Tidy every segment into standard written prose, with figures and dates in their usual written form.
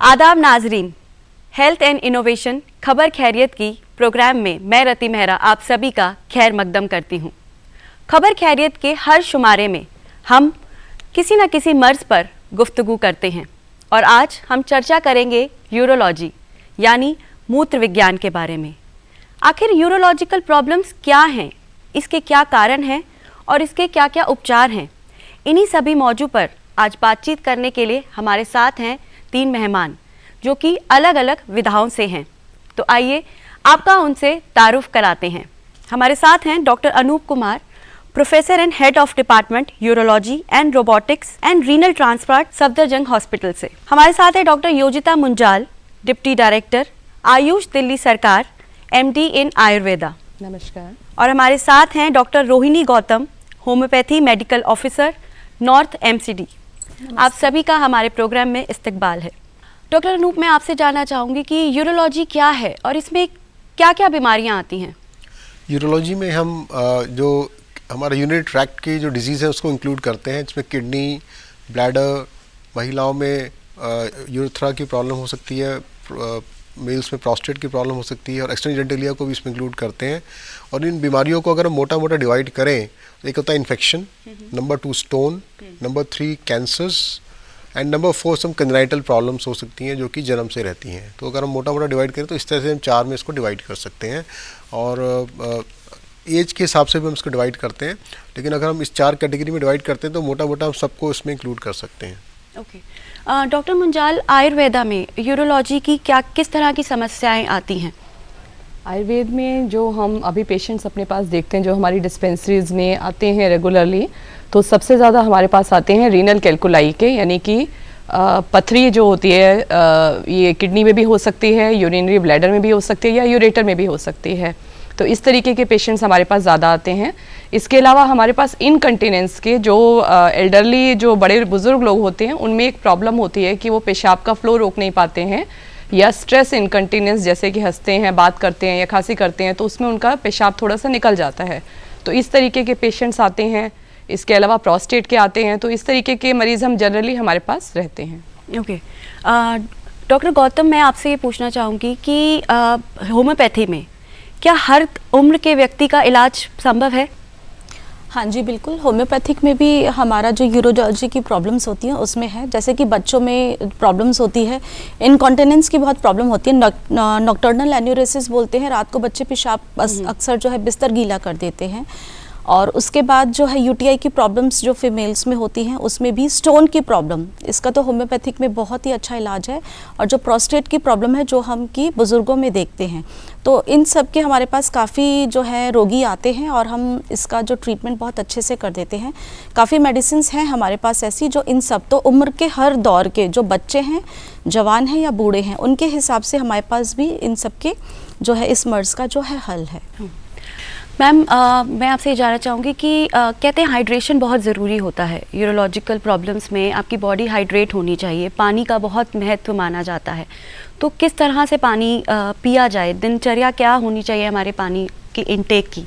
आदाब नाजरीन, health and innovation खबर खैरियत की प्रोग्राम में मैं रति मेहरा आप सभी का खैर मकदम करती हूँ। खबर खैरियत के हर शुमारे में हम किसी न किसी मर्ज़ पर गुफ्तगू करते हैं और आज हम चर्चा करेंगे यूरोलॉजी यानी मूत्र विज्ञान के बारे में। आखिर यूरोलॉजिकल प्रॉब्लम्स क्या हैं, इसके क्या कारण हैं और इसके क्या क्या उपचार हैं, इन्हीं सभी मौजू पर आज बातचीत करने के लिए हमारे साथ हैं 3 मेहमान जो कि अलग अलग विधाओं से हैं। तो आइए आपका उनसे तारुफ कराते हैं। हमारे साथ हैं doctor Anoop Kumar, professor and head of department urology and robotics and renal transplant Safdarjung hospital से। हमारे साथ है doctor Yojita Munjal, deputy director AYUSH Delhi सरकार, एमडी इन आयुर्वेदा। नमस्कार। और हमारे साथ हैं doctor Rohini Gautam, homoeopathy medical officer, north MCD. आप सभी का हमारे प्रोग्राम में इस्तकबाल है। डॉक्टर अनूप, मैं आपसे जानना चाहूँगी कि यूरोलॉजी क्या है और इसमें क्या क्या बीमारियाँ आती हैं? यूरोलॉजी में हम जो हमारा यूरिनरी ट्रैक्ट की जो डिजीज़ है उसको इंक्लूड करते हैं, जिसमें किडनी, ब्लैडर, महिलाओं में यूरेथ्रा की प्रॉब्लम हो सकती है, मेल्स में प्रोस्टेट की प्रॉब्लम हो सकती है और एक्सटर्नल जेनिटलिया को भी इसमें इंक्लूड करते हैं। और इन बीमारियों को अगर हम मोटा मोटा डिवाइड करें तो एक होता है infection, number 2 stone, number 3 cancers and number 4 some congenital problems हो सकती हैं जो कि जन्म से रहती हैं। तो अगर हम मोटा मोटा डिवाइड करें तो इस तरह से हम 4 में इसको डिवाइड कर सकते हैं और एज के हिसाब से भी हम इसको डिवाइड करते हैं। लेकिन अगर हम इस 4 कैटेगरी में डिवाइड करते हैं तो मोटा मोटा हम सबको इसमें इंक्लूड कर सकते हैं। ओके। डॉक्टर मुंजाल, आयुर्वेदा में यूरोलॉजी की किस तरह की समस्याएं आती हैं? आयुर्वेद में जो हम अभी पेशेंट्स अपने पास देखते हैं, जो हमारी डिस्पेंसरीज में आते हैं रेगुलरली, तो सबसे ज़्यादा हमारे पास आते हैं रीनल कैल्कुलाई के, यानी कि पथरी जो होती है, ये किडनी में भी हो सकती है, यूरिनरी ब्लैडर में भी हो सकती है या यूरेटर में भी हो सकती है। तो इस तरीके के पेशेंट्स हमारे पास ज़्यादा आते हैं। इसके अलावा हमारे पास इनकंटिनेंस के जो एल्डरली जो बड़े बुजुर्ग लोग होते हैं उनमें एक प्रॉब्लम होती है कि वो पेशाब का फ्लो रोक नहीं पाते हैं, या स्ट्रेस इनकंटिनेंस, जैसे कि हंसते हैं, बात करते हैं या खांसी करते हैं तो उसमें उनका पेशाब थोड़ा सा निकल जाता है। तो इस तरीके के पेशेंट्स आते हैं। इसके अलावा प्रोस्टेट के आते हैं। तो इस तरीके के मरीज़ हम जनरली हमारे पास रहते हैं। ओके। डॉक्टर गौतम, मैं आपसे ये पूछना चाहूँगी कि होम्योपैथी में क्या हर उम्र के व्यक्ति का इलाज संभव है? हाँ जी, बिल्कुल। होम्योपैथिक में भी हमारा जो यूरोलॉजी की प्रॉब्लम्स होती हैं उसमें है, जैसे कि बच्चों में प्रॉब्लम्स होती है, इनकॉन्टिनेंस की बहुत प्रॉब्लम होती है, नॉक्टर्नल एन्यूरेसिस बोलते हैं, रात को बच्चे पेशाब अक्सर जो है बिस्तर गीला कर देते हैं। और उसके बाद जो है यूटीआई की प्रॉब्लम्स जो फीमेल्स में होती हैं उसमें भी स्टोन की प्रॉब्लम, इसका तो होम्योपैथिक में बहुत ही अच्छा इलाज है। और जो प्रोस्टेट की प्रॉब्लम है जो हम की बुज़ुर्गों में देखते हैं, तो इन सब के हमारे पास काफ़ी जो है रोगी आते हैं और हम इसका जो ट्रीटमेंट बहुत अच्छे से कर देते हैं। काफ़ी मेडिसिन्स हैं हमारे पास ऐसी जो इन सब, तो उम्र के हर दौर के जो बच्चे हैं, जवान हैं या बूढ़े हैं, उनके हिसाब से हमारे पास भी इन सब के जो है इस मर्ज़ का जो है हल है। मैम, मैं आपसे ये जानना चाहूँगी कि कहते हैं हाइड्रेशन बहुत ज़रूरी होता है यूरोलॉजिकल प्रॉब्लम्स में, आपकी बॉडी हाइड्रेट होनी चाहिए, पानी का बहुत महत्व माना जाता है। तो किस तरह से पानी पिया जाए, दिनचर्या क्या होनी चाहिए हमारे पानी की इनटेक की?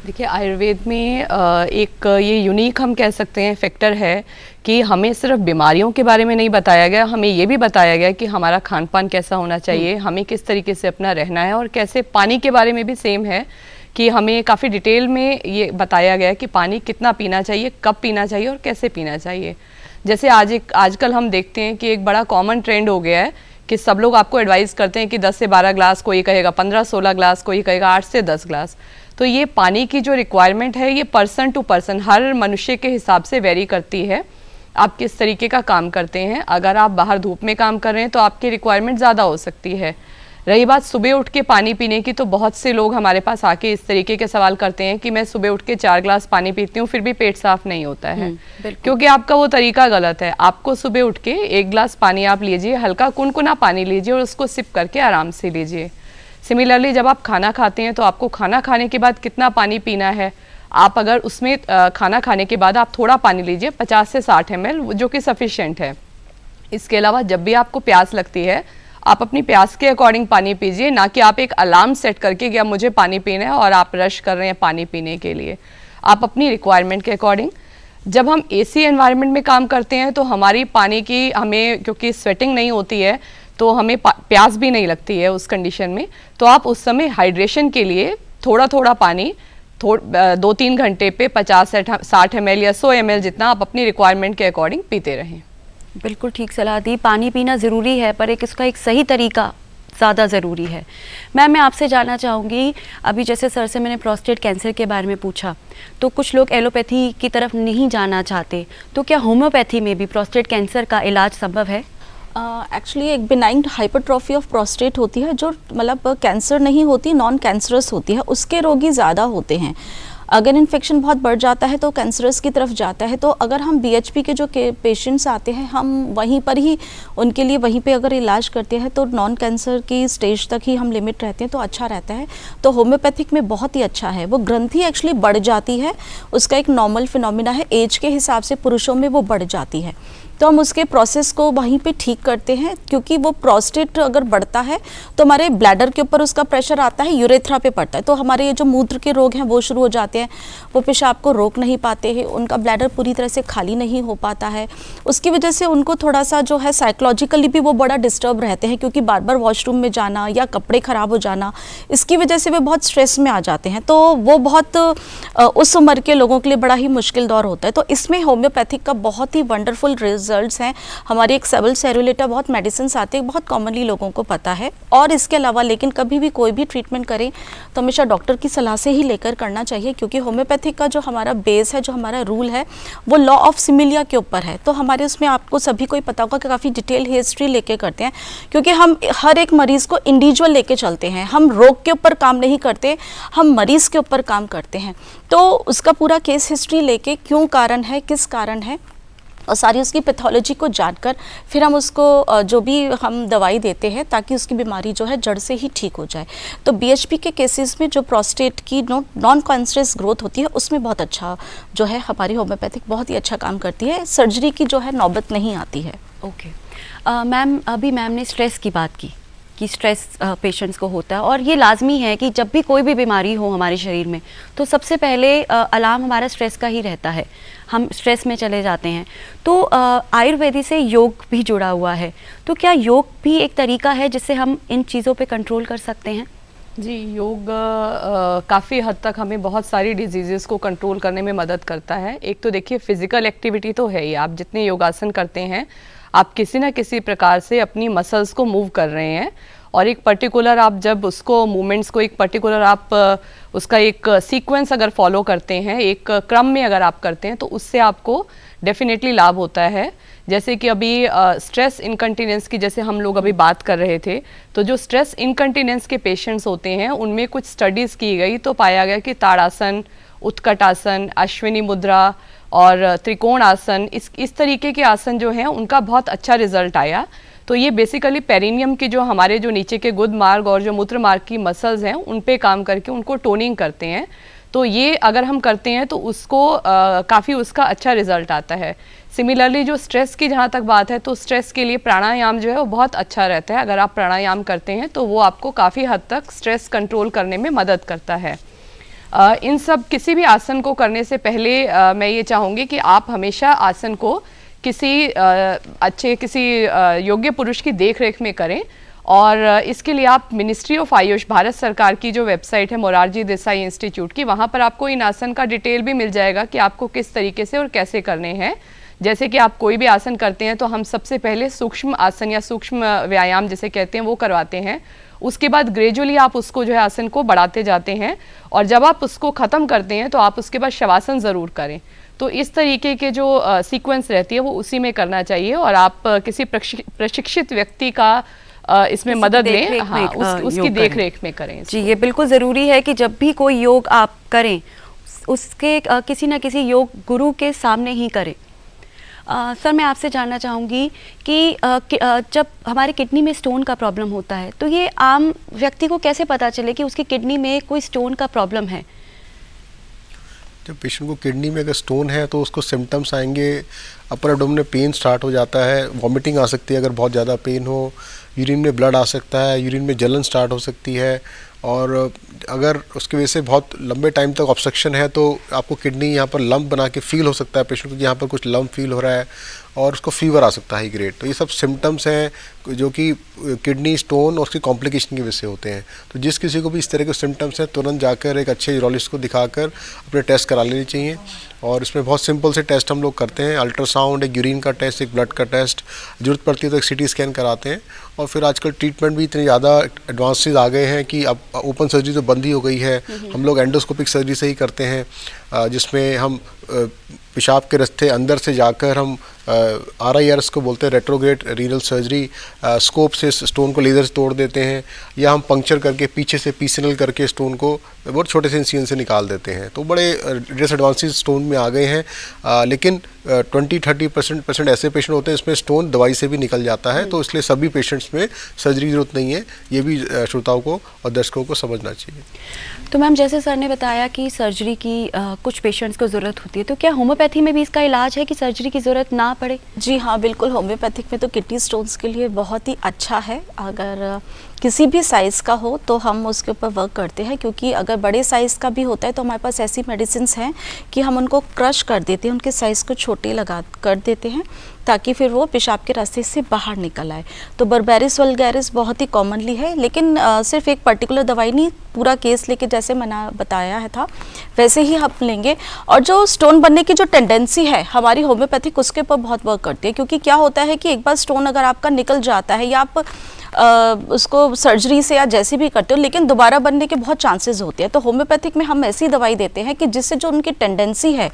देखिए, आयुर्वेद में एक ये यूनिक हम कह सकते हैं फैक्टर है कि हमें सिर्फ बीमारियों के बारे में नहीं बताया गया, हमें ये भी बताया गया कि हमारा खान पान कैसा होना चाहिए, हमें किस तरीके से अपना रहना है, और कैसे पानी के बारे में भी सेम है कि हमें काफ़ी डिटेल में ये बताया गया कि पानी कितना पीना चाहिए, कब पीना चाहिए और कैसे पीना चाहिए। जैसे आजकल हम देखते हैं कि एक बड़ा कॉमन ट्रेंड हो गया है कि सब लोग आपको एडवाइस करते हैं कि 10 से 12 ग्लास, कोई कहेगा 15-16 ग्लास, कोई कहेगा 8 से 10 ग्लास। तो ये पानी की जो रिक्वायरमेंट है ये पर्सन टू पर्सन, हर मनुष्य के हिसाब से वेरी करती है। आप किस तरीके का काम करते हैं, अगर आप बाहर धूप में काम कर रहे हैं तो आपकी रिक्वायरमेंट ज़्यादा हो सकती है। रही बात सुबह उठ के पानी पीने की, तो बहुत से लोग हमारे पास आके इस तरीके के सवाल करते हैं कि मैं सुबह उठ के 4 ग्लास पानी पीती हूँ फिर भी पेट साफ नहीं होता है। क्योंकि आपका वो तरीका गलत है। आपको सुबह उठ के 1 ग्लास पानी आप लीजिए, हल्का कुनकुना पानी लीजिए और उसको सिप करके आराम से लीजिए। सिमिलरली जब आप खाना खाते हैं तो आपको खाना खाने के बाद कितना पानी पीना है, आप अगर उसमें खाना खाने के बाद आप थोड़ा पानी लीजिए 50 से 60 ml, जो कि सफिशिएंट है। इसके अलावा जब भी आपको प्यास लगती है आप अपनी प्यास के अकॉर्डिंग पानी पीजिए, ना कि आप एक अलार्म सेट करके कि अब मुझे पानी पीना है और आप रश कर रहे हैं पानी पीने के लिए। आप अपनी रिक्वायरमेंट के अकॉर्डिंग जब हम एसी एनवायरनमेंट में काम करते हैं तो हमारी पानी की हमें क्योंकि स्वेटिंग नहीं होती है तो हमें प्यास भी नहीं लगती है उस कंडीशन में। तो आप उस समय हाइड्रेशन के लिए थोड़ा थोड़ा पानी 2-3 घंटे पे 50-60 ml या 100 ml जितना आप अपनी रिक्वायरमेंट के अकॉर्डिंग पीते रहें। बिल्कुल ठीक सलाह दी। पानी पीना ज़रूरी है पर इसका एक सही तरीका ज़्यादा ज़रूरी है। मैम, मैं आपसे जानना चाहूँगी, अभी जैसे सर से मैंने प्रोस्टेट कैंसर के बारे में पूछा तो कुछ लोग एलोपैथी की तरफ नहीं जाना चाहते, तो क्या होम्योपैथी में भी प्रोस्टेट कैंसर का इलाज संभव है? एक्चुअली एक बिनाइन हाइपरट्रॉफी ऑफ प्रोस्टेट होती है जो मतलब कैंसर नहीं होती, नॉन कैंसरस होती है, उसके रोगी ज़्यादा होते हैं। अगर इन्फेक्शन बहुत बढ़ जाता है तो कैंसरस की तरफ जाता है। तो अगर हम बीएचपी के जो पेशेंट्स आते हैं हम वहीं पर ही उनके लिए वहीं पे अगर इलाज करते हैं तो नॉन कैंसर की स्टेज तक ही हम लिमिट रहते हैं तो अच्छा रहता है। तो होम्योपैथिक में बहुत ही अच्छा है। वो ग्रंथि एक्चुअली बढ़ जाती है, उसका एक नॉर्मल फिनोमिना है, एज के हिसाब से पुरुषों में वो बढ़ जाती है तो हम उसके प्रोसेस को वहीं पे ठीक करते हैं। क्योंकि वो प्रोस्टेट अगर बढ़ता है तो हमारे ब्लैडर के ऊपर उसका प्रेशर आता है, यूरेथ्रा पे पड़ता है, तो हमारे ये जो मूत्र के रोग हैं वो शुरू हो जाते हैं। वो पेशाब को रोक नहीं पाते हैं, उनका ब्लैडर पूरी तरह से खाली नहीं हो पाता है। उसकी वजह से उनको थोड़ा सा जो है साइकोलॉजिकली भी वो बड़ा डिस्टर्ब रहते हैं क्योंकि बार बार वॉशरूम में जाना या कपड़े ख़राब हो जाना, इसकी वजह से वे बहुत स्ट्रेस में आ जाते हैं। तो वो बहुत उस उम्र के लोगों के लिए बड़ा ही मुश्किल दौर होता है। तो इसमें होम्योपैथिक का बहुत ही वंडरफुल रिजल्ट्स हैं। हमारी एक सेबल सेरुलेटा बहुत मेडिसिन आते हैं, बहुत कॉमनली लोगों को पता है। और इसके अलावा लेकिन कभी भी कोई भी ट्रीटमेंट करें तो हमेशा डॉक्टर की सलाह से ही लेकर करना चाहिए क्योंकि होम्योपैथिक का जो हमारा बेस है, जो हमारा रूल है वो लॉ ऑफ सिमिलिया के ऊपर है। तो हमारे उसमें आपको सभी को ही पता होगा कि काफ़ी डिटेल हिस्ट्री लेके करते हैं क्योंकि हम हर एक मरीज़ को इंडिविजुअल लेके चलते हैं। हम रोग के ऊपर काम नहीं करते, हम मरीज़ के ऊपर काम करते हैं। तो उसका पूरा केस हिस्ट्री लेके क्यों कारण है, किस कारण है और सारी उसकी पैथोलॉजी को जानकर फिर हम उसको जो भी हम दवाई देते हैं ताकि उसकी बीमारी जो है जड़ से ही ठीक हो जाए। तो बीएचपी के केसेस में जो प्रोस्टेट की नॉन कैंसरस ग्रोथ होती है उसमें बहुत अच्छा जो है हमारी होम्योपैथिक बहुत ही अच्छा काम करती है। सर्जरी की जो है नौबत नहीं आती है। ओके मैम, अभी मैम ने स्ट्रेस की बात की कि स्ट्रेस पेशेंट्स को होता है और ये लाजमी है कि जब भी कोई भी बीमारी हो हमारे शरीर में तो सबसे पहले अलार्म हमारा स्ट्रेस का ही रहता है, हम स्ट्रेस में चले जाते हैं। तो आयुर्वेदी से योग भी जुड़ा हुआ है, तो क्या योग भी एक तरीका है जिससे हम इन चीज़ों पे कंट्रोल कर सकते हैं? जी, योग काफ़ी हद तक हमें बहुत सारी डिजीज़ेस को कंट्रोल करने में मदद करता है। एक तो देखिए फिज़िकल एक्टिविटी तो है ही, आप जितने योगासन करते हैं आप किसी ना किसी प्रकार से अपनी मसल्स को मूव कर रहे हैं और एक पर्टिकुलर आप जब उसको मूवमेंट्स को एक पर्टिकुलर आप उसका एक सीक्वेंस अगर फॉलो करते हैं, एक क्रम में अगर आप करते हैं तो उससे आपको डेफिनेटली लाभ होता है। जैसे कि अभी स्ट्रेस इनकंटिनेंस की जैसे हम लोग अभी बात कर रहे थे, तो जो स्ट्रेस इनकंटिनेंस के पेशेंट्स होते हैं उनमें कुछ स्टडीज़ की गई तो पाया गया कि ताड़ासन, उत्कट आसन, अश्विनी मुद्रा और त्रिकोण आसन, इस तरीके के आसन जो हैं उनका बहुत अच्छा रिजल्ट आया। तो ये बेसिकली पेरिनियम की जो हमारे जो नीचे के गुद मार्ग और जो मूत्र मार्ग की मसल्स हैं उन पे काम करके उनको टोनिंग करते हैं। तो ये अगर हम करते हैं तो उसको काफ़ी उसका अच्छा रिजल्ट आता है। सिमिलरली जो स्ट्रेस की जहाँ तक बात है तो स्ट्रेस के लिए प्राणायाम जो है वो बहुत अच्छा रहता है। अगर आप प्राणायाम करते हैं तो वो आपको काफ़ी हद तक स्ट्रेस कंट्रोल करने में मदद करता है। इन सब किसी भी आसन को करने से पहले मैं ये चाहूँगी कि आप हमेशा आसन को किसी अच्छे किसी योग्य पुरुष की देखरेख में करें और इसके लिए आप मिनिस्ट्री ऑफ आयुष, भारत सरकार की जो वेबसाइट है मोरारजी देसाई इंस्टीट्यूट की, वहाँ पर आपको इन आसन का डिटेल भी मिल जाएगा कि आपको किस तरीके से और कैसे करने हैं। जैसे कि आप कोई भी आसन करते हैं तो हम सबसे पहले सूक्ष्म आसन या सूक्ष्म व्यायाम जिसे कहते हैं वो करवाते हैं। उसके बाद ग्रेजुअली आप उसको जो है आसन को बढ़ाते जाते हैं और जब आप उसको ख़त्म करते हैं तो आप उसके बाद शवासन ज़रूर करें। तो इस तरीके के जो सीक्वेंस रहती है वो उसी में करना चाहिए और आप किसी प्रशिक्षित व्यक्ति का इसमें मदद लें, हाँ, उसकी देखरेख में करें। जी, ये बिल्कुल ज़रूरी है कि जब भी कोई योग आप करें उसके किसी न किसी योग गुरु के सामने ही करें। सर, मैं आपसे जानना चाहूँगी कि जब हमारे किडनी में स्टोन का प्रॉब्लम होता है तो ये आम व्यक्ति को कैसे पता चले कि उसकी किडनी में कोई स्टोन का प्रॉब्लम है? जब पेशेंट को किडनी में अगर स्टोन है तो उसको सिम्टम्स आएंगे, अपर एब्डोमेनल पेन स्टार्ट हो जाता है, वॉमिटिंग आ सकती है अगर बहुत ज़्यादा पेन हो, यूरिन में ब्लड आ सकता है, यूरिन में जलन स्टार्ट हो सकती है, और अगर उसकी वजह से बहुत लंबे टाइम तक ऑब्स्ट्रक्शन है तो आपको किडनी यहाँ पर लंप बना के फील हो सकता है पेशेंट को कि यहाँ पर कुछ लंप फील हो रहा है, और उसको फीवर आ सकता है हाई ग्रेड। तो ये सब सिम्टम्स हैं जो कि किडनी स्टोन और उसकी कॉम्प्लिकेशन की वजह से होते हैं। तो जिस किसी को भी इस तरह के सिम्टम्स हैं तुरंत जाकर एक अच्छे यूरोलॉजिस्ट को दिखाकर अपने टेस्ट करा लेने चाहिए। और इसमें बहुत सिंपल से टेस्ट हम लोग करते हैं, अल्ट्रासाउंड, एक यूरिन का टेस्ट, एक ब्लड का टेस्ट, ज़रूरत पड़ती है तो एक सीटी स्कैन कराते हैं। और फिर आजकल ट्रीटमेंट भी इतने ज़्यादा एडवांसेस आ गए हैं कि अब ओपन सर्जरी तो बंद ही हो गई है, हम लोग एंडोस्कोपिक सर्जरी से ही करते हैं, जिसमें हम पेशाब के रास्ते अंदर से जाकर हम RIRS को बोलते हैं, रेट्रोग्रेड रीनल सर्जरी, स्कोप से स्टोन को लेज़र से तोड़ देते हैं, या हम पंक्चर करके पीछे से PCNL करके स्टोन को बहुत छोटे से इंसिजन से निकाल देते हैं। तो बड़े डिसएडवांसेस स्टोन में आ गए हैं, लेकिन 20-30% ऐसे पेशेंट होते हैं इसमें स्टोन दवाई से भी निकल जाता है। तो इसलिए सभी पेशेंट्स में सर्जरी की जरूरत नहीं है, ये भी श्रोताओं को और दर्शकों को समझना चाहिए। तो मैम जैसे सर ने बताया कि सर्जरी की कुछ पेशेंट्स को ज़रूरत होती है, तो क्या होम्योपैथी में भी इसका इलाज है कि सर्जरी की ज़रूरत ना पड़े? जी हाँ, बिल्कुल। होम्योपैथिक में तो किडनी स्टोन्स के लिए बहुत ही अच्छा है। अगर किसी भी साइज़ का हो तो हम उसके ऊपर वर्क करते हैं, क्योंकि अगर बड़े साइज़ का भी होता है तो हमारे पास ऐसी मेडिसिन्स हैं कि हम उनको क्रश कर देते हैं, उनके साइज़ को छोटे लगा कर देते हैं ताकि फिर वो पेशाब के रास्ते से बाहर निकल आए। तो बर्बेरिस वल्गैरिस बहुत ही कॉमनली है, लेकिन सिर्फ एक पर्टिकुलर दवाई नहीं, पूरा केस लेके जैसे मैंने बताया है था वैसे ही हम लेंगे। और जो स्टोन बनने की जो टेंडेंसी है हमारी होम्योपैथिक उसके ऊपर बहुत वर्क करती है, क्योंकि क्या होता है कि एक बार स्टोन अगर आपका निकल जाता है या आप उसको सर्जरी से या जैसे भी करते हो, लेकिन दोबारा बनने के बहुत चांसेस होते हैं। तो होम्योपैथिक में हम ऐसी दवाई देते हैं कि जिससे जो उनकी टेंडेंसी है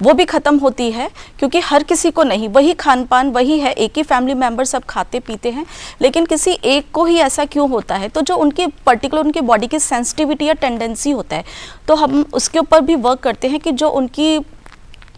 वो भी ख़त्म होती है, क्योंकि हर किसी को नहीं, वही खान पान वही है, एक ही फैमिली मेम्बर सब खाते पीते हैं, लेकिन किसी एक को ही ऐसा क्यों होता है। तो जो उनकी पर्टिकुलर उनकी बॉडी की सेंसिटिविटी या टेंडेंसी होता है, तो हम उसके ऊपर भी वर्क करते हैं कि जो उनकी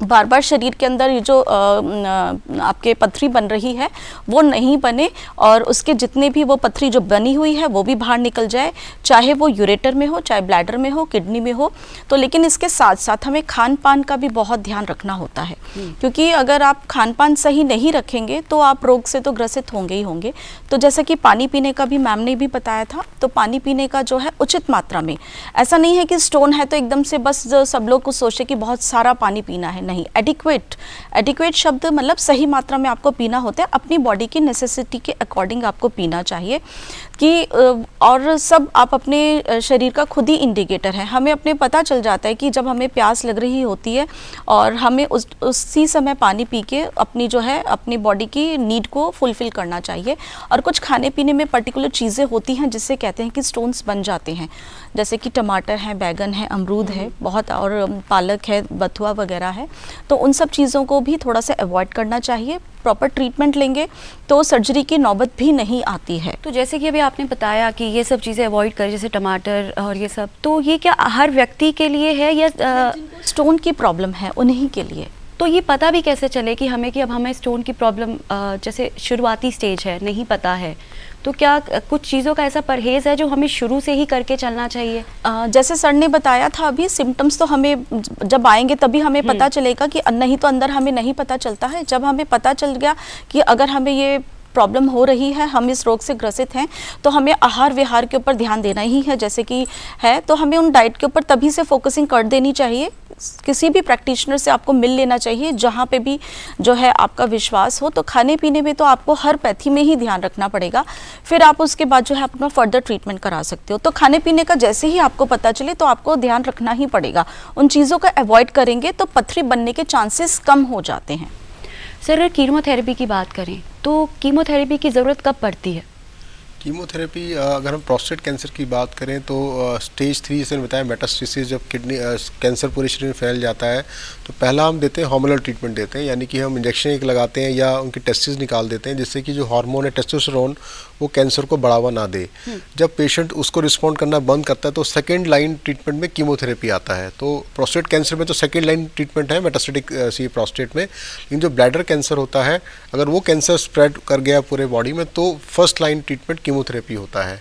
बार बार शरीर के अंदर ये जो आपके पथरी बन रही है वो नहीं बने, और उसके जितने भी वो पथरी जो बनी हुई है वो भी बाहर निकल जाए, चाहे वो यूरेटर में हो, चाहे ब्लैडर में हो, किडनी में हो। तो लेकिन इसके साथ साथ हमें खान पान का भी बहुत ध्यान रखना होता है, क्योंकि अगर आप खान पान सही नहीं रखेंगे तो आप रोग से तो ग्रसित होंगे ही होंगे। तो जैसे कि पानी पीने का भी मैम ने भी बताया था, तो पानी पीने का जो है उचित मात्रा में, ऐसा नहीं है कि स्टोन है तो एकदम से बस सब लोग कुछ सोचे कि बहुत सारा पानी पीना है, नहीं। एडिक्वेट शब्द मतलब सही मात्रा में आपको पीना होता है, अपनी बॉडी की नेसेसिटी के अकॉर्डिंग आपको पीना चाहिए कि और सब आप अपने शरीर का खुद ही इंडिकेटर है। हमें अपने पता चल जाता है कि जब हमें प्यास लग रही होती है और हमें उसी समय पानी पी के अपनी जो है अपनी बॉडी की नीड को फुलफिल करना चाहिए। और कुछ खाने पीने में पर्टिकुलर चीज़ें होती हैं जिससे कहते हैं कि स्टोन्स बन जाते हैं, जैसे कि टमाटर है, बैगन है, अमरूद है बहुत, और पालक है, बथुआ वगैरह है। तो उन सब चीज़ों को भी थोड़ा सा अवॉइड करना चाहिए। प्रॉपर ट्रीटमेंट लेंगे तो सर्जरी की नौबत भी नहीं आती है। तो जैसे कि अभी आपने बताया कि ये सब चीज़ें अवॉइड करें, जैसे टमाटर और ये सब, तो ये क्या हर व्यक्ति के लिए है या स्टोन की प्रॉब्लम है उन्हीं के लिए? तो ये पता भी कैसे चले कि हमें कि अब हमें स्टोन की प्रॉब्लम जैसे शुरुआती स्टेज है, नहीं पता है, तो क्या कुछ चीज़ों का ऐसा परहेज़ है जो हमें शुरू से ही करके चलना चाहिए? जैसे सर ने बताया था अभी, सिम्टम्स तो हमें जब आएंगे तभी हमें पता चलेगा, कि नहीं तो अंदर हमें नहीं पता चलता है। जब हमें पता चल गया कि अगर हमें ये प्रॉब्लम हो रही है, हम इस रोग से ग्रसित हैं, तो हमें आहार विहार के ऊपर ध्यान देना ही है। जैसे कि है तो हमें उन डाइट के ऊपर तभी से फोकसिंग कर देनी चाहिए। किसी भी प्रैक्टिशनर से आपको मिल लेना चाहिए जहाँ पे भी जो है आपका विश्वास हो। तो खाने पीने में तो आपको हर पैथी में ही ध्यान रखना पड़ेगा, फिर आप उसके बाद जो है अपना फर्दर ट्रीटमेंट करा सकते हो। तो खाने पीने का जैसे ही आपको पता चले तो आपको ध्यान रखना ही पड़ेगा, उन चीज़ों का अवॉइड करेंगे तो पथरी बनने के चांसेस कम हो जाते हैं। सर अगर कीमोथेरेपी की बात करें तो कीमोथेरेपी की ज़रूरत कब पड़ती है? कीमोथेरेपी अगर हम प्रोस्टेट कैंसर की बात करें तो स्टेज 3 जैसे बताया मेटास्टेसिस, जब किडनी कैंसर पूरे शरीर में फैल जाता है तो पहला हम देते हैं हार्मोनल ट्रीटमेंट देते हैं, यानी कि हम इंजेक्शन एक लगाते हैं या उनकी टेस्टिस निकाल देते हैं, जिससे कि जो हार्मोन है टेस्टोस्टेरोन वो कैंसर को बढ़ावा ना दे। जब पेशेंट उसको रिस्पॉन्ड करना बंद करता है तो सेकेंड लाइन ट्रीटमेंट में कीमोथेरेपी आता है। तो प्रोस्टेट कैंसर में तो सेकेंड लाइन ट्रीटमेंट है मेटास्टेटिक सी प्रोस्टेट में, लेकिन जो ब्लैडर कैंसर होता है अगर वो कैंसर स्प्रेड कर गया पूरे बॉडी में तो फर्स्ट लाइन ट्रीटमेंट कीमोथेरेपी होता है।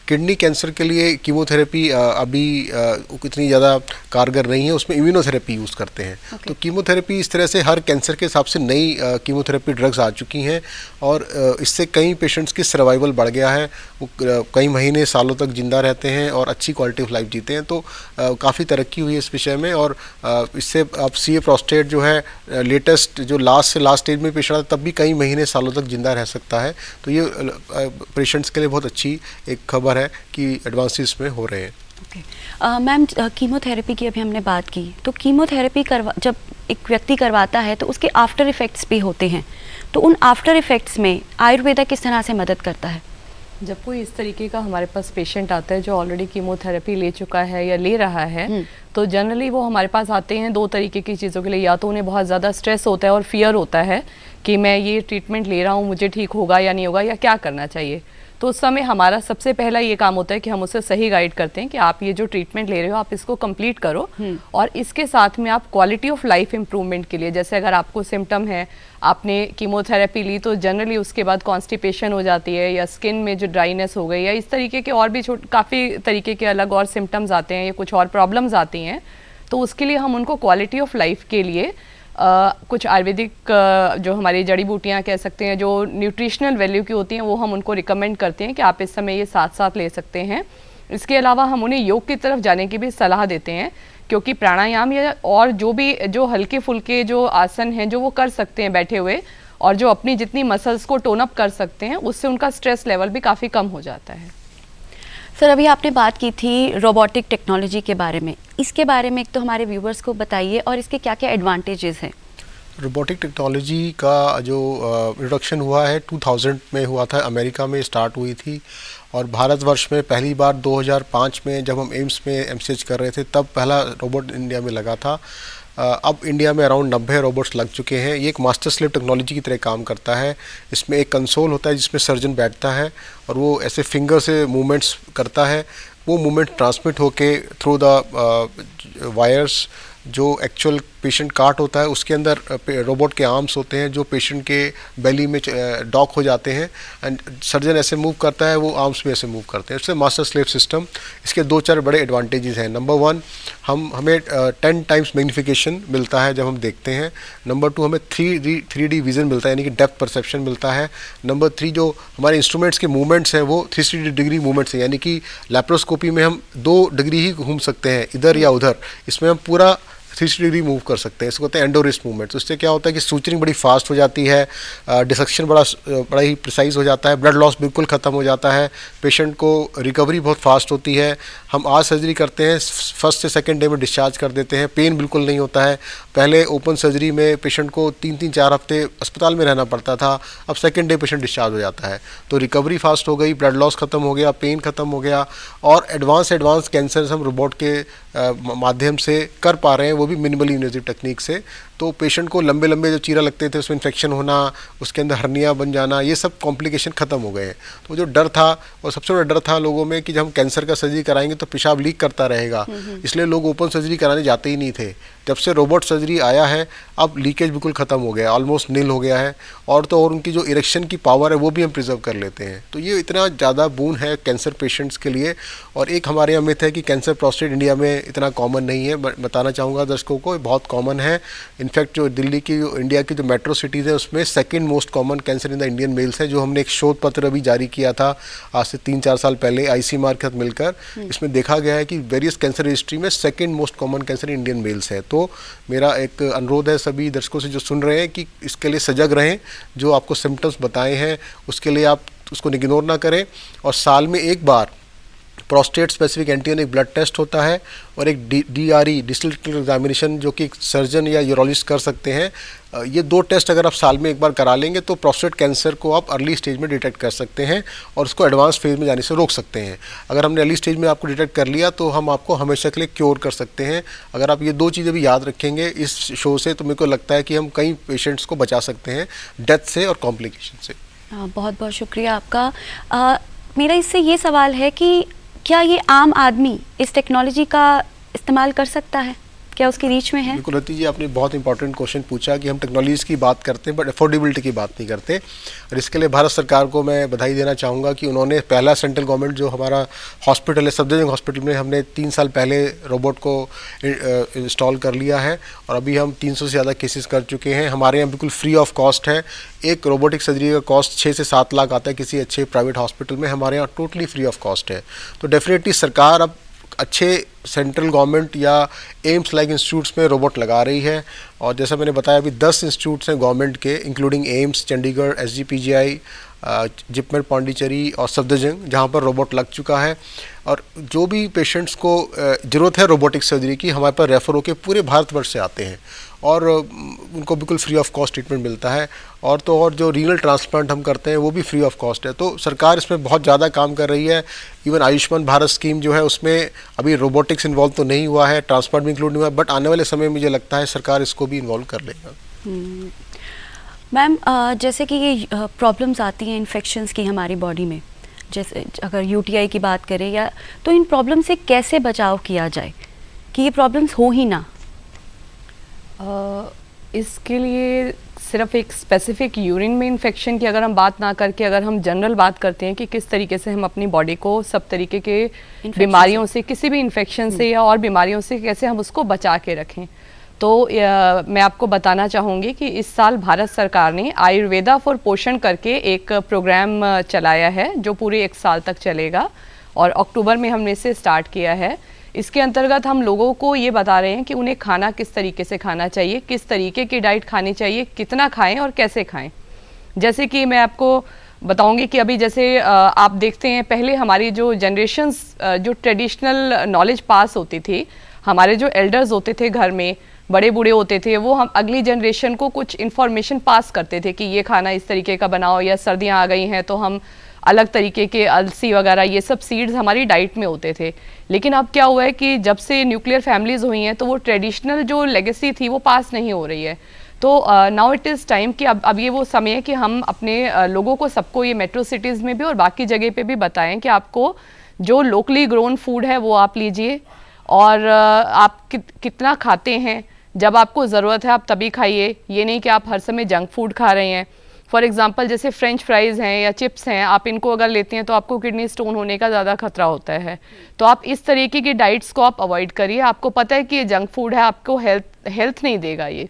किडनी कैंसर के लिए कीमोथेरेपी अभी इतनी ज़्यादा कारगर नहीं है, उसमें इम्यूनोथेरेपी यूज़ करते हैं। तो कीमोथेरेपी इस तरह से हर कैंसर के हिसाब से नई कीमोथेरेपी ड्रग्स आ चुकी हैं और इससे कई पेशेंट्स की सर्वाइवल बढ़ गया है, वो कई महीने सालों तक जिंदा रहते हैं और अच्छी क्वालिटी ऑफ लाइफ जीते हैं। तो काफ़ी तरक्की हुई है इस विषय में और इससे अब सीए प्रोस्टेट जो है लेटेस्ट जो लास्ट से लास्ट स्टेज में पेशेंट आता तब भी कई महीने सालों तक जिंदा रह सकता है। तो ये पेशेंट्स के लिए बहुत अच्छी एक खबर है कि एडवांसेस में हो रहे हैं। ओके मैम, कीमोथेरेपी की अभी हमने बात की, तो कीमोथेरेपी जब एक व्यक्ति करवाता है तो उसके आफ्टर इफ़ेक्ट्स भी होते हैं, तो उन आफ्टर इफ़ेक्ट्स में आयुर्वेदा किस तरह से मदद करता है? जब कोई इस तरीके का हमारे पास पेशेंट आता है जो ऑलरेडी कीमोथेरेपी ले चुका है या ले रहा है, तो जनरली वो हमारे पास आते हैं दो तरीके की चीज़ों के लिए। या तो उन्हें बहुत ज़्यादा स्ट्रेस होता है और फियर होता है कि मैं ये ट्रीटमेंट ले रहा हूँ, मुझे ठीक होगा या नहीं होगा या क्या करना चाहिए। तो उस समय हमारा सबसे पहला ये काम होता है कि हम उसे सही गाइड करते हैं कि आप ये जो ट्रीटमेंट ले रहे हो आप इसको कंप्लीट करो और इसके साथ में आप क्वालिटी ऑफ लाइफ इम्प्रूवमेंट के लिए, जैसे अगर आपको सिम्टम है, आपने कीमोथेरेपी ली तो जनरली उसके बाद कॉन्स्टिपेशन हो जाती है या स्किन में जो ड्राइनेस हो गई या इस तरीके के और भी काफ़ी तरीके के अलग और सिम्टम्स आते हैं या कुछ और प्रॉब्लम्स आती हैं, तो उसके लिए हम उनको क्वालिटी ऑफ लाइफ के लिए कुछ आयुर्वेदिक जो हमारी जड़ी बूटियाँ कह सकते हैं जो न्यूट्रिशनल वैल्यू की होती हैं वो हम उनको रिकमेंड करते हैं कि आप इस समय ये साथ साथ ले सकते हैं। इसके अलावा हम उन्हें योग की तरफ जाने की भी सलाह देते हैं, क्योंकि प्राणायाम या और जो हल्के फुल्के जो आसन हैं जो वो कर सकते हैं बैठे हुए और जो अपनी जितनी मसल्स को टोन अप कर सकते हैं, उससे उनका स्ट्रेस लेवल भी काफ़ी कम हो जाता है। सर, अभी आपने बात की थी रोबोटिक टेक्नोलॉजी के बारे में, इसके बारे में एक तो हमारे व्यूवर्स को बताइए और इसके क्या क्या एडवांटेजेस हैं? रोबोटिक टेक्नोलॉजी का जो इंट्रोडक्शन हुआ है 2000 में हुआ था, अमेरिका में स्टार्ट हुई थी और भारतवर्ष में पहली बार 2005 में जब हम एम्स में एमसीएच कर रहे थे तब पहला रोबोट इंडिया में लगा था। अब इंडिया में अराउंड 90 रोबोट्स लग चुके हैं। ये एक मास्टर स्लेव टेक्नोलॉजी की तरह काम करता है। इसमें एक कंसोल होता है जिसमें सर्जन बैठता है और वो ऐसे फिंगर से मूवमेंट्स करता है। वो मूवमेंट ट्रांसमिट होके थ्रू द वायर्स जो एक्चुअल पेशेंट कार्ट होता है उसके अंदर रोबोट के आर्म्स होते हैं जो पेशेंट के बेली में डॉक हो जाते हैं एंड सर्जन ऐसे मूव करता है, वो आर्म्स में ऐसे मूव करते हैं। इससे मास्टर स्लेव सिस्टम। इसके 2-4 बड़े एडवांटेजेस हैं। नंबर 1, हमें 10 टाइम्स मैग्नीफिकेशन मिलता है जब हम देखते हैं। नंबर 2, हमें 3D विजन मिलता है, यानी कि डेप्थ परसेप्शन मिलता है। नंबर 3, जो हमारे इंस्ट्रूमेंट्स के मूवमेंट्स हैं वो 360 डिग्री मूवमेंट्स हैं, यानी कि लैप्रोस्कोपी में हम 2 डिग्री ही घूम सकते हैं, इधर या उधर। इसमें हम पूरा 360 डिग्री मूव कर सकते हैं। इसको कहते हैं एंडोरिस्ट मूवमेंट। उससे क्या होता है कि सूचरिंग बड़ी फास्ट हो जाती है, डिसेक्शन बड़ा ही प्रिसाइज हो जाता है, ब्लड लॉस बिल्कुल ख़त्म हो जाता है, पेशेंट को रिकवरी बहुत फास्ट होती है। हम आज सर्जरी करते हैं, फर्स्ट से सेकंड डे में डिस्चार्ज कर देते हैं, पेन बिल्कुल नहीं होता है। पहले ओपन सर्जरी में पेशेंट को 3-4 हफ्ते अस्पताल में रहना पड़ता था, अब सेकंड डे पेशेंट डिस्चार्ज हो जाता है। तो रिकवरी फास्ट हो गई, ब्लड लॉस ख़त्म हो गया, पेन ख़त्म हो गया और एडवांस कैंसर हम रोबोट के माध्यम से कर पा रहे हैं, वो भी मिनिमली इन्वेजिव टेक्निक से। तो पेशेंट को लंबे जो चीरा लगते थे उसमें इन्फेक्शन होना, उसके अंदर हर्निया बन जाना, ये सब कॉम्प्लिकेशन ख़त्म हो गए हैं। तो जो डर था और सबसे बड़ा डर था लोगों में कि जब हम कैंसर का सर्जरी कराएंगे तो पेशाब लीक करता रहेगा, इसलिए लोग ओपन सर्जरी कराने जाते ही नहीं थे। जब से रोबोट सर्जरी आया है अब लीकेज बिल्कुल ख़त्म हो गया, ऑलमोस्ट नील हो गया है और तो और उनकी जो इरेक्शन की पावर है वो भी हम प्रिजर्व कर लेते हैं। तो ये इतना ज़्यादा बून है कैंसर पेशेंट्स के लिए। और एक हमारे यहाँ मिथ है कि कैंसर प्रोस्टेट इंडिया में इतना कॉमन नहीं है, बताना चाहूँगा दर्शकों को बहुत कॉमन है। इनफैक्ट जो दिल्ली की इंडिया की जो मेट्रो सिटीज़ है उसमें second most common cancer in the Indian males है, जो हमने एक शोध पत्र अभी जारी किया था आज से 3-4 साल पहले ICMR के साथ मिलकर। इसमें देखा गया है कि वेरियस कैंसर रजिस्ट्री में second most common cancer Indian males है। तो मेरा एक अनुरोध है सभी दर्शकों से जो सुन रहे हैं कि इसके लिए सजग रहें, जो आपको सिम्टम्स बताए हैं उसके लिए आप उसको इग्नोर ना करें। और साल में एक बार प्रोस्टेट स्पेसिफिक एंटीजन एक ब्लड टेस्ट होता है और एक DRE डिस्ट्रिक्ट एग्जामिनेशन जो कि सर्जन या यूरोलॉजिस्ट कर सकते हैं। ये 2 टेस्ट अगर आप साल में एक बार करा लेंगे तो प्रोस्टेट कैंसर को आप अर्ली स्टेज में डिटेक्ट कर सकते हैं और उसको एडवांस फेज में जाने से रोक सकते हैं। अगर हमने अर्ली स्टेज में आपको डिटेक्ट कर लिया तो हम आपको हमेशा के लिए क्योर कर सकते हैं। अगर आप ये 2 चीज़ें भी याद रखेंगे इस शो से तो मेरे को लगता है कि हम कई पेशेंट्स को बचा सकते हैं डेथ से और कॉम्प्लिकेशन से। बहुत बहुत शुक्रिया आपका। मेरा इससे ये सवाल है कि क्या ये आम आदमी इस टेक्नोलॉजी का इस्तेमाल कर सकता है? क्या उसकी रीच में है? बिल्कुल रति जी, आपने बहुत इंपॉर्टेंट क्वेश्चन पूछा कि हम टेक्नोलॉजीज़ की बात करते हैं बट अफोर्डेबिलिटी की बात नहीं करते, और इसके लिए भारत सरकार को मैं बधाई देना चाहूँगा कि उन्होंने पहला सेंट्रल गवर्नमेंट जो हमारा हॉस्पिटल है सफदरजंग हॉस्पिटल में हमने 3 साल पहले रोबोट को इंस्टॉल कर लिया है, और अभी हम 300 से ज़्यादा केसेस कर चुके हैं। हमारे यहाँ बिल्कुल फ्री ऑफ कॉस्ट है। एक रोबोटिक सर्जरी का कॉस्ट 6 से 7 लाख आता है किसी अच्छे प्राइवेट हॉस्पिटल में, हमारे यहाँ टोटली फ्री ऑफ कॉस्ट है। तो डेफिनेटली सरकार अब अच्छे सेंट्रल गवर्नमेंट या एम्स लाइक इंस्टीट्यूट्स में रोबोट लगा रही है, और जैसा मैंने बताया अभी 10 इंस्टीट्यूट्स हैं गवर्नमेंट के, इंक्लूडिंग एम्स चंडीगढ़, SGPGI, जिपमेर पौंडीचेरी और सफदरजंग, जहाँ पर रोबोट लग चुका है। और जो भी पेशेंट्स को ज़रूरत है रोबोटिक सर्जरी की, हमारे पास रेफ़र होकर पूरे भारतवर्ष से आते हैं और उनको बिल्कुल फ्री ऑफ कॉस्ट ट्रीटमेंट मिलता है। और तो और जो रीनल ट्रांसप्लांट हम करते हैं वो भी फ्री ऑफ कॉस्ट है। तो सरकार इसमें बहुत ज़्यादा काम कर रही है। इवन आयुष्मान भारत स्कीम जो है उसमें अभी रोबोटिक्स इन्वॉल्व तो नहीं हुआ है, ट्रांसप्लांट भी इंक्लूड नहीं हुआ है, बट आने वाले समय में मुझे लगता है सरकार इसको भी इन्वॉल्व कर लेगा। मैम, जैसे कि ये प्रॉब्लम्स आती हैं इन्फेक्शंस की हमारी बॉडी में, जैसे अगर UTI की बात करें या, तो इन प्रॉब्लम से कैसे बचाव किया जाए कि ये प्रॉब्लम्स हो ही ना? इसके लिए सिर्फ एक स्पेसिफिक यूरिन में इन्फेक्शन की अगर हम बात ना करके अगर हम जनरल बात करते हैं कि किस तरीके से हम अपनी बॉडी को सब तरीके के बीमारियों से, किसी भी इन्फेक्शन से या और बीमारियों से कैसे हम उसको बचा के रखें, तो मैं आपको बताना चाहूँगी कि इस साल भारत सरकार ने आयुर्वेदा फॉर पोषण करके एक प्रोग्राम चलाया है जो पूरे 1 साल तक चलेगा, और अक्टूबर में हमने इसे स्टार्ट किया है। इसके अंतर्गत हम लोगों को ये बता रहे हैं कि उन्हें खाना किस तरीके से खाना चाहिए, किस तरीके की डाइट खानी चाहिए, कितना खाएं और कैसे खाएं। जैसे कि मैं आपको बताऊंगी कि अभी जैसे आप देखते हैं पहले हमारी जो जनरेशन्स जो ट्रेडिशनल नॉलेज पास होती थी, हमारे जो एल्डर्स होते थे घर में, बड़े बूढ़े होते थे, वो हम अगली जनरेशन को कुछ इन्फॉर्मेशन पास करते थे कि ये खाना इस तरीके का बनाओ, या सर्दियाँ आ गई हैं तो हम अलग तरीके के अलसी वगैरह ये सब सीड्स हमारी डाइट में होते थे। लेकिन अब क्या हुआ है कि जब से न्यूक्लियर फैमिलीज़ हुई हैं तो वो ट्रेडिशनल जो लेगेसी थी वो पास नहीं हो रही है। तो नाउ इट इज़ टाइम कि अब ये वो समय है कि हम अपने लोगों को, सबको, ये मेट्रो सिटीज़ में भी और बाकी जगह पे भी बताएं कि आपको जो लोकली ग्रोन फूड है वो आप लीजिए, और आप कितना खाते हैं, जब आपको ज़रूरत है आप तभी खाइए, ये नहीं कि आप हर समय जंक फूड खा रहे हैं। फॉर एग्जांपल जैसे फ्रेंच फ्राइज़ हैं या चिप्स हैं, आप इनको अगर लेते हैं तो आपको किडनी स्टोन होने का ज़्यादा खतरा होता है। तो आप इस तरीके की डाइट्स को आप अवॉइड करिए। आपको पता है कि ये जंक फूड है, आपको हेल्थ नहीं देगा ये।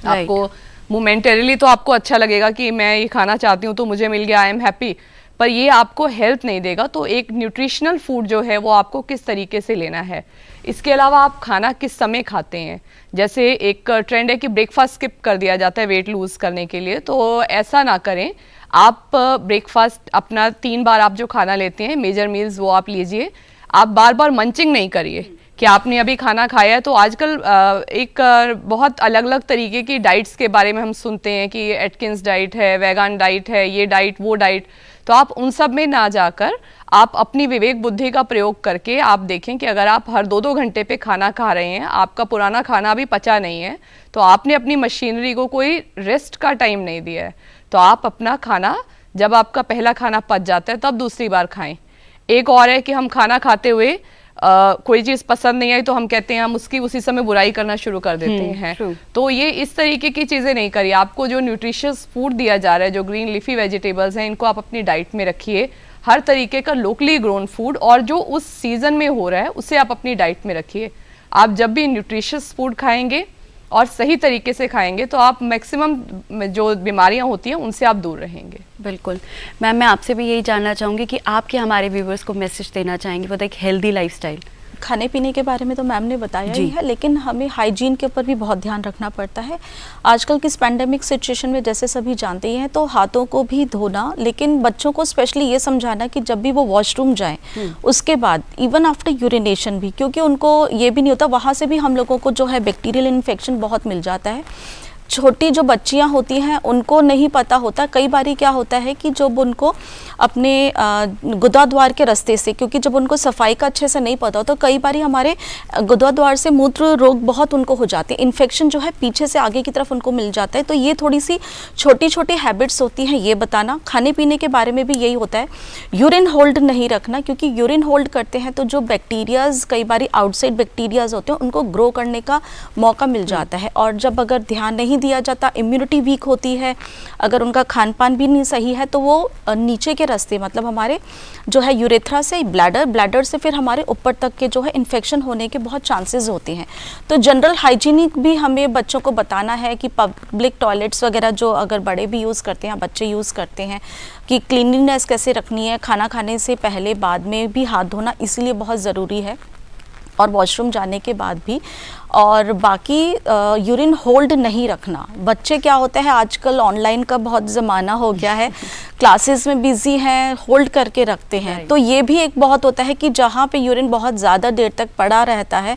आपको मोमेंटरीली तो आपको अच्छा लगेगा कि मैं ये खाना चाहती हूँ तो मुझे मिल गया, आई एम हैप्पी, पर ये आपको हेल्थ नहीं देगा। तो एक न्यूट्रिशनल फूड जो है वो आपको किस तरीके से लेना है। इसके अलावा आप खाना किस समय खाते हैं, जैसे एक ट्रेंड है कि ब्रेकफास्ट स्किप कर दिया जाता है वेट लूज करने के लिए, तो ऐसा ना करें। आप ब्रेकफास्ट अपना 3 बार आप जो खाना लेते हैं मेजर मील्स वो आप लीजिए। आप बार बार मंचिंग नहीं करिए कि आपने अभी खाना खाया है। तो आजकल एक बहुत अलग अलग तरीके की डाइट्स के बारे में हम सुनते हैं कि एटकिंस डाइट है, वेगान डाइट है, ये डाइट वो डाइट। तो आप उन सब में ना जाकर आप अपनी विवेक बुद्धि का प्रयोग करके आप देखें कि अगर आप हर 2-2 घंटे पे खाना खा रहे हैं, आपका पुराना खाना अभी पचा नहीं है, तो आपने अपनी मशीनरी को कोई रेस्ट का टाइम नहीं दिया है। तो आप अपना खाना, जब आपका पहला खाना पच जाता है तब दूसरी बार खाएं। एक और है कि हम खाना खाते हुए कोई चीज़ पसंद नहीं आई तो हम कहते हैं हम उसकी उसी समय बुराई करना शुरू कर देते हैं। तो ये इस तरीके की चीज़ें नहीं करिए। आपको जो न्यूट्रिशियस फूड दिया जा रहा है, जो ग्रीन लीफी वेजिटेबल्स हैं, इनको आप अपनी डाइट में रखिए। हर तरीके का लोकली ग्रोन फूड और जो उस सीजन में हो रहा है उसे आप अपनी डाइट में रखिए। आप जब भी न्यूट्रिशियस फूड खाएंगे और सही तरीके से खाएंगे तो आप मैक्सिमम जो बीमारियां होती हैं उनसे आप दूर रहेंगे। बिल्कुल मैम, मैं आपसे भी यही जानना चाहूँगी कि आप क्या हमारे व्यूवर्स को मैसेज देना चाहेंगे फॉर एक हेल्दी लाइफस्टाइल। खाने पीने के बारे में तो मैम ने बताया ही है, लेकिन हमें हाइजीन के ऊपर भी बहुत ध्यान रखना पड़ता है। आजकल की इस पैंडेमिक सिचुएशन में जैसे सभी जानते हैं तो हाथों को भी धोना, लेकिन बच्चों को स्पेशली ये समझाना कि जब भी वो वॉशरूम जाएं उसके बाद इवन आफ्टर यूरिनेशन भी, क्योंकि उनको ये भी नहीं होता, वहाँ से भी हम लोगों को जो है बैक्टीरियल इन्फेक्शन बहुत मिल जाता है। छोटी जो बच्चियां होती हैं उनको नहीं पता होता, कई बारी क्या होता है कि जब उनको अपने गुदाद्वार के रास्ते से, क्योंकि जब उनको सफाई का अच्छे से नहीं पता हो तो कई बारी हमारे गुदाद्वार से मूत्र रोग बहुत उनको हो जाते हैं, इन्फेक्शन जो है पीछे से आगे की तरफ उनको मिल जाता है। तो ये थोड़ी सी छोटी छोटी हैबिट्स होती हैं ये बताना। खाने पीने के बारे में भी यही होता है, यूरिन होल्ड नहीं रखना, क्योंकि यूरिन होल्ड करते हैं तो जो बैक्टीरियाज कई बारी आउटसाइड बैक्टीरियाज होते हैं उनको ग्रो करने का मौका मिल जाता है। और जब अगर ध्यान नहीं दिया जाता, इम्यूनिटी वीक होती है, अगर उनका खान पान भी नहीं सही है तो वो नीचे के रास्ते मतलब हमारे जो है यूरेथ्रा से ब्लैडर से फिर हमारे ऊपर तक के जो है इन्फेक्शन होने के बहुत चांसेस होते हैं। तो जनरल हाइजीनिक भी हमें बच्चों को बताना है कि पब्लिक टॉयलेट्स वगैरह जो अगर बड़े भी यूज़ करते हैं, बच्चे यूज़ करते हैं, कि क्लीनिंगनेस कैसे रखनी है, खाना खाने से पहले बाद में भी हाथ धोना इसलिए बहुत ज़रूरी है, और वॉशरूम जाने के बाद भी। और बाकी यूरिन होल्ड नहीं रखना। बच्चे क्या होता है आजकल ऑनलाइन का बहुत ज़माना हो गया है, क्लासेस में बिजी हैं, होल्ड करके रखते हैं। तो ये भी एक बहुत होता है कि जहाँ पे यूरिन बहुत ज़्यादा देर तक पड़ा रहता है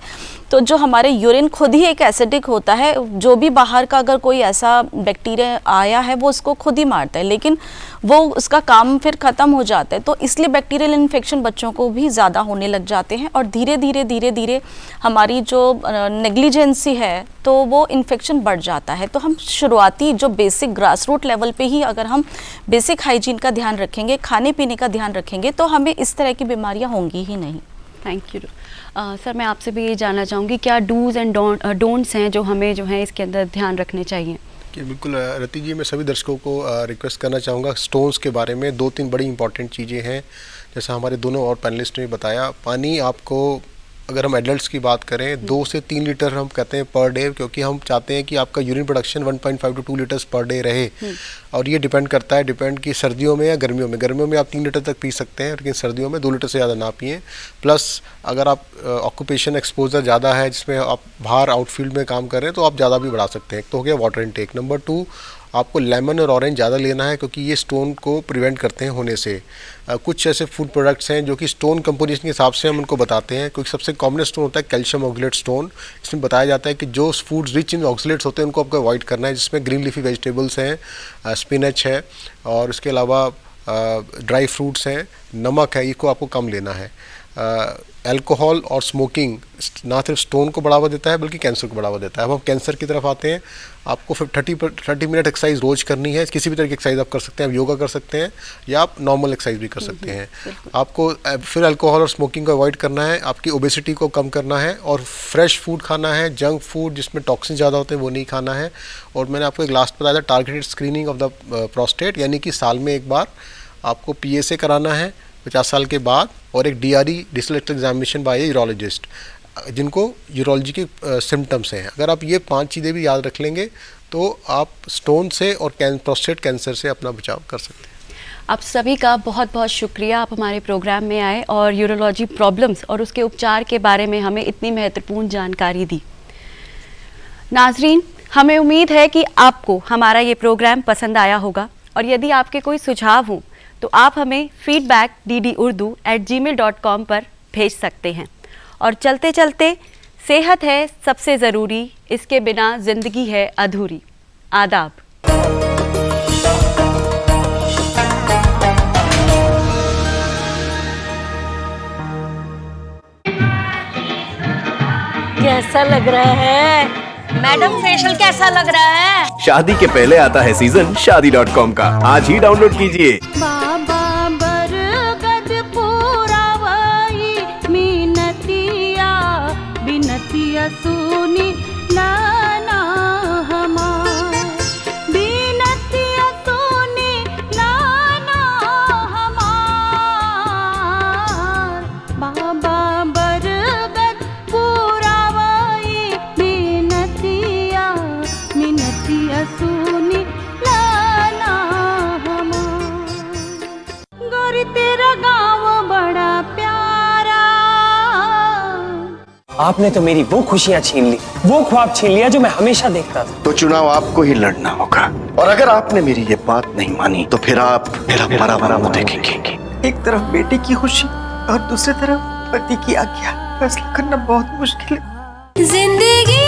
तो जो हमारे यूरिन खुद ही एक एसिडिक होता है, जो भी बाहर का अगर कोई ऐसा बैक्टीरिया आया है वो उसको खुद ही मारता है, लेकिन वो उसका काम फिर ख़त्म हो जाता है। तो इसलिए बैक्टीरियल इन्फेक्शन बच्चों को भी ज़्यादा होने लग जाते हैं और धीरे धीरे हमारी जो नेग्लिजेंसी है तो वो इन्फेक्शन बढ़ जाता है। तो हम शुरुआती जो बेसिक ग्रास रूट लेवल पे ही अगर हम बेसिक हाइजीन का ध्यान रखेंगे, खाने पीने का ध्यान रखेंगे, तो हमें इस तरह की बीमारियां होंगी ही नहीं। Thank you. सर मैं आपसे भी ये जानना चाहूँगी क्या डूज एंड डोंट्स हैं जो हमें जो है इसके अंदर ध्यान रखने चाहिए? कि बिल्कुल रति जी, मैं सभी दर्शकों को रिक्वेस्ट करना चाहूँगा स्टोन्स के बारे में 2-3 बड़ी इंपॉर्टेंट चीज़ें हैं। जैसा हमारे दोनों और पैनलिस्ट ने बताया, पानी आपको, अगर हम एडल्ट्स की बात करें 2 से 3 लीटर हम कहते हैं पर डे, क्योंकि हम चाहते हैं कि आपका urine production 1.5 to 2 litres per day रहे। और ये डिपेंड करता है कि सर्दियों में या गर्मियों में आप 3 लीटर तक पी सकते हैं, लेकिन सर्दियों में 2 लीटर से ज़्यादा ना पिएं। प्लस अगर आप ऑक्यूपेशन एक्सपोजर ज़्यादा है जिसमें आप बाहर आउटफील्ड में काम कर रहे हैं तो आप ज़्यादा भी बढ़ा सकते हैं। तो हो गया वाटर इनटेक। नंबर 2, आपको लेमन और ऑरेंज ज़्यादा लेना है क्योंकि ये स्टोन को प्रिवेंट करते हैं होने से। कुछ ऐसे फूड प्रोडक्ट्स हैं जो कि स्टोन कंपोजिशन के हिसाब से हम उनको बताते हैं, क्योंकि सबसे कॉमन स्टोन होता है कैल्शियम ऑक्सलेट स्टोन। इसमें बताया जाता है कि जो फूड्स रिच इन ऑक्सलेट्स होते हैं उनको आपको अवॉइड करना है, जिसमें ग्रीन लीफी वेजिटेबल्स हैं, स्पिनच है और उसके अलावा ड्राई फ्रूट्स हैं, नमक है, इसको आपको कम लेना है। अल्कोहल और स्मोकिंग ना सिर्फ स्टोन को बढ़ावा देता है बल्कि कैंसर को बढ़ावा देता है। अब हम कैंसर की तरफ आते हैं। आपको फिर 30 मिनट एक्सरसाइज रोज़ करनी है। किसी भी तरह की एक्सरसाइज आप कर सकते हैं, आप योगा कर सकते हैं या आप नॉर्मल एक्सरसाइज भी कर सकते हैं। आपको फिर अल्कोहल और स्मोकिंग को अवॉइड करना है, आपकी ओबेसिटी को कम करना है और फ्रेश फूड खाना है। जंक फूड जिसमें टॉक्सिन ज़्यादा होते हैं वो नहीं खाना है। और मैंने आपको एक लास्ट बताया था targeted screening of the prostate, यानी कि साल में एक बार आपको PSA कराना है 50 साल के बाद, और एक DRE digital examination by urologist जिनको यूरोलॉजी के सिम्टम्स हैं। अगर आप ये 5 चीज़ें भी याद रख लेंगे तो आप स्टोन से और प्रोस्टेट कैंसर से अपना बचाव कर सकते हैं। आप सभी का बहुत बहुत शुक्रिया, आप हमारे प्रोग्राम में आए और यूरोलॉजी प्रॉब्लम्स और उसके उपचार के बारे में हमें इतनी महत्वपूर्ण जानकारी दी। नाजरीन, हमें उम्मीद है कि आपको हमारा ये प्रोग्राम पसंद आया होगा और यदि आपके कोई सुझाव हों तो आप हमें feedback ddurdu@gmail.com पर भेज सकते हैं। और चलते चलते, सेहत है सबसे ज़रूरी, इसके बिना ज़िंदगी है अधूरी। आदाब। कैसा लग रहा है मैडम? फेशियल कैसा लग रहा है? शादी के पहले आता है सीजन शादी.com का, आज ही डाउनलोड कीजिए। बाबा बरगद पुरावाई मिनतिया बिनतिया सुनी नाना हमार, बिनतिया सुनी नाना हमार। बाबा बरगद पुरावाई मिनतिया सुनी नाना हमार। गोरी तेरा गाँव बड़ा प्यारा। आपने तो मेरी वो खुशियां छीन ली, वो ख्वाब छीन लिया जो मैं हमेशा देखता था। तो चुनाव आपको ही लड़ना होगा, और अगर आपने मेरी ये बात नहीं मानी तो फिर आप मेरा बड़ा मुंह देखेंगे। एक तरफ बेटे की खुशी और दूसरी तरफ पति की आज्ञा, फैसला करना बहुत मुश्किल है। जिंदगी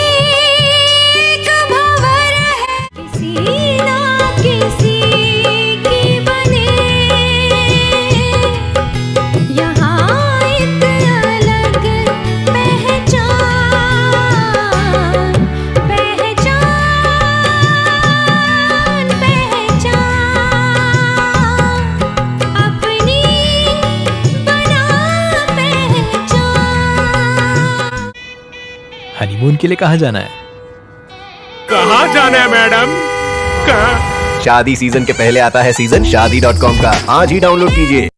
हनीमून के लिए कहाँ जाना है? कहाँ जाना है मैडम? कहाँ? शादी सीजन के पहले आता है सीजन शादी.com का। आज ही डाउनलोड कीजिए।